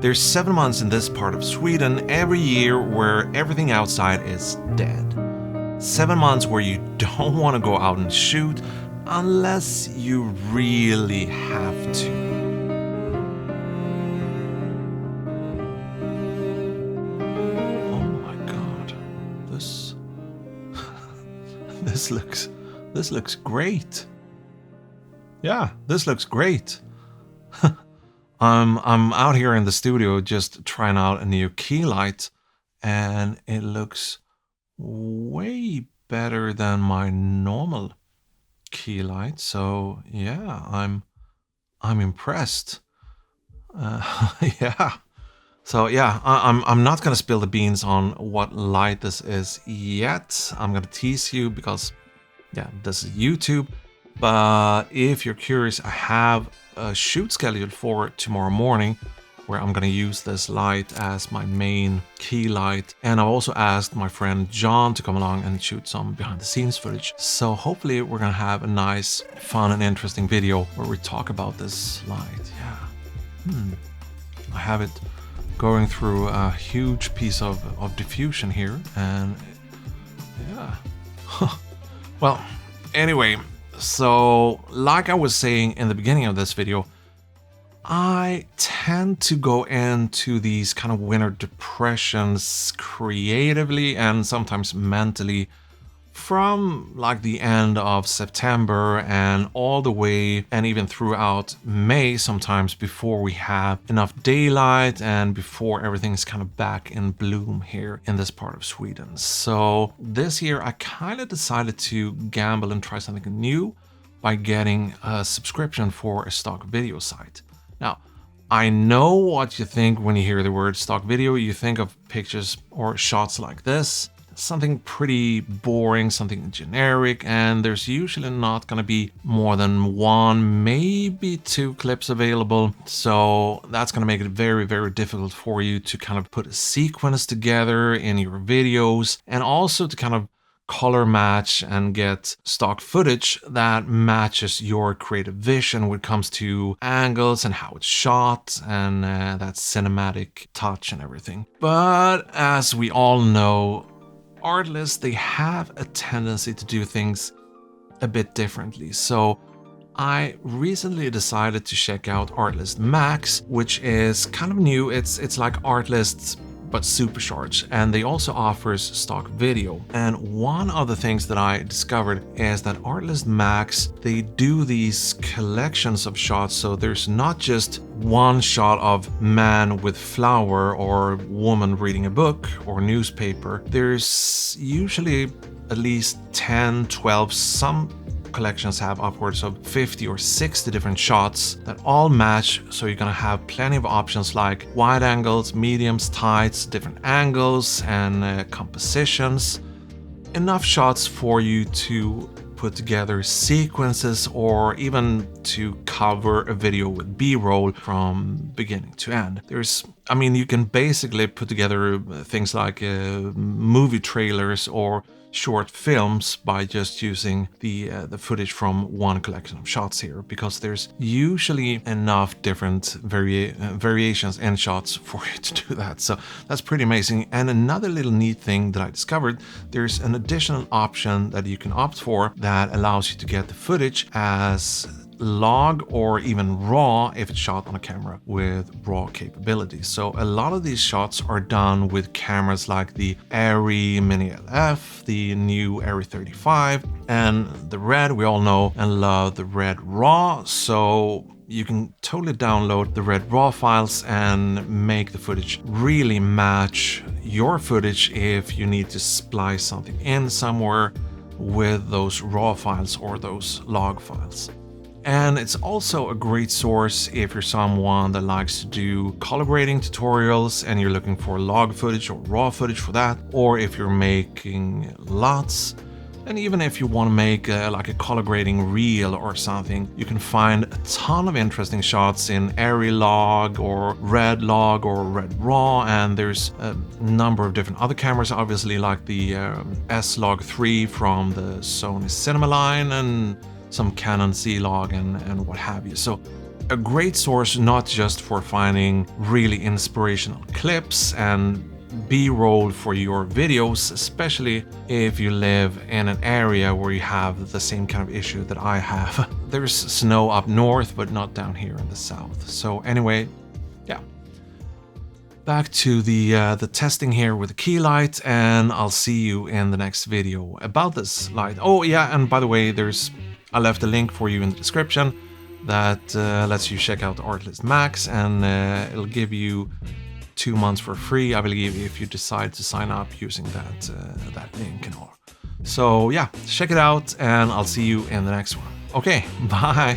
There's 7 months in this part of Sweden every year where everything outside is dead. 7 months where you don't want to go out and shoot unless you really have to. Oh my god. This looks great. Yeah, this looks great. I'm out here in the studio just trying out a new key light, and it looks way better than my normal key light. So yeah, I'm impressed. Yeah. So yeah, I'm not gonna spill the beans on what light this is yet. I'm gonna tease you because yeah, this is YouTube. But if you're curious, I have a shoot scheduled for tomorrow morning where I'm gonna use this light as my main key light. And I've also asked my friend John to come along and shoot some behind the scenes footage. So hopefully we're gonna have a nice, fun and interesting video where we talk about this light. Yeah. I have it going through a huge piece of diffusion here, and yeah. Well, anyway, so like I was saying in the beginning of this video, I tend to go into these kind of winter depressions creatively and sometimes mentally from like the end of September and all the way and even throughout May sometimes, before we have enough daylight and before everything's kind of back in bloom here in this part of Sweden. So this year I kind of decided to gamble and try something new by getting a subscription for a stock video site. Now, I know what you think when you hear the word stock video. You think of pictures or shots like this. Something pretty boring, something generic, and there's usually not going to be more than 1, maybe 2 clips available. So that's going to make it very, very difficult for you to kind of put a sequence together in your videos, and also to kind of color match and get stock footage that matches your creative vision when it comes to angles and how it's shot and that cinematic touch and everything. But as we all know, Artlist, they have a tendency to do things a bit differently. So I recently decided to check out Artlist Max, which is kind of new. It's like Artlist but supercharged, and they also offers stock video. And one of the things that I discovered is that Artlist Max, they do these collections of shots, so there's not just one shot of man with flower or woman reading a book or newspaper. There's usually at least 10, 12, some collections have upwards of 50 or 60 different shots that all match, so you're gonna have plenty of options like wide angles, mediums, tights, different angles and compositions. Enough shots for you to put together sequences or even to cover a video with B-roll from beginning to end. You can basically put together things like movie trailers or short films by just using the footage from one collection of shots here, because there's usually enough different variations in shots for you to do that. So that's pretty amazing. And another little neat thing that I discovered, there's an additional option that you can opt for that allows you to get the footage as log or even raw if it's shot on a camera with raw capabilities. So a lot of these shots are done with cameras like the Arri Mini LF, the new Arri 35, and the Red. We all know and love the Red RAW, so you can totally download the Red RAW files and make the footage really match your footage if you need to splice something in somewhere with those RAW files or those log files. And it's also a great source if you're someone that likes to do color grading tutorials and you're looking for log footage or raw footage for that, or if you're making lots, and even if you want to make like a color grading reel or something, you can find a ton of interesting shots in Arri log or Red log or Red raw, and there's a number of different other cameras, obviously, like the S-Log 3 from the Sony Cinema line and some Canon C-Log and what have you. So a great source not just for finding really inspirational clips and B-roll for your videos, especially if you live in an area where you have the same kind of issue that I have. There's snow up north, but not down here in the south. So anyway, yeah. Back to the testing here with the key light, and I'll see you in the next video about this light. Oh yeah, and by the way, I left a link for you in the description that lets you check out Artlist Max, and it'll give you 2 months for free, I believe, if you decide to sign up using that link and all. So yeah, check it out, and I'll see you in the next one. Okay, bye!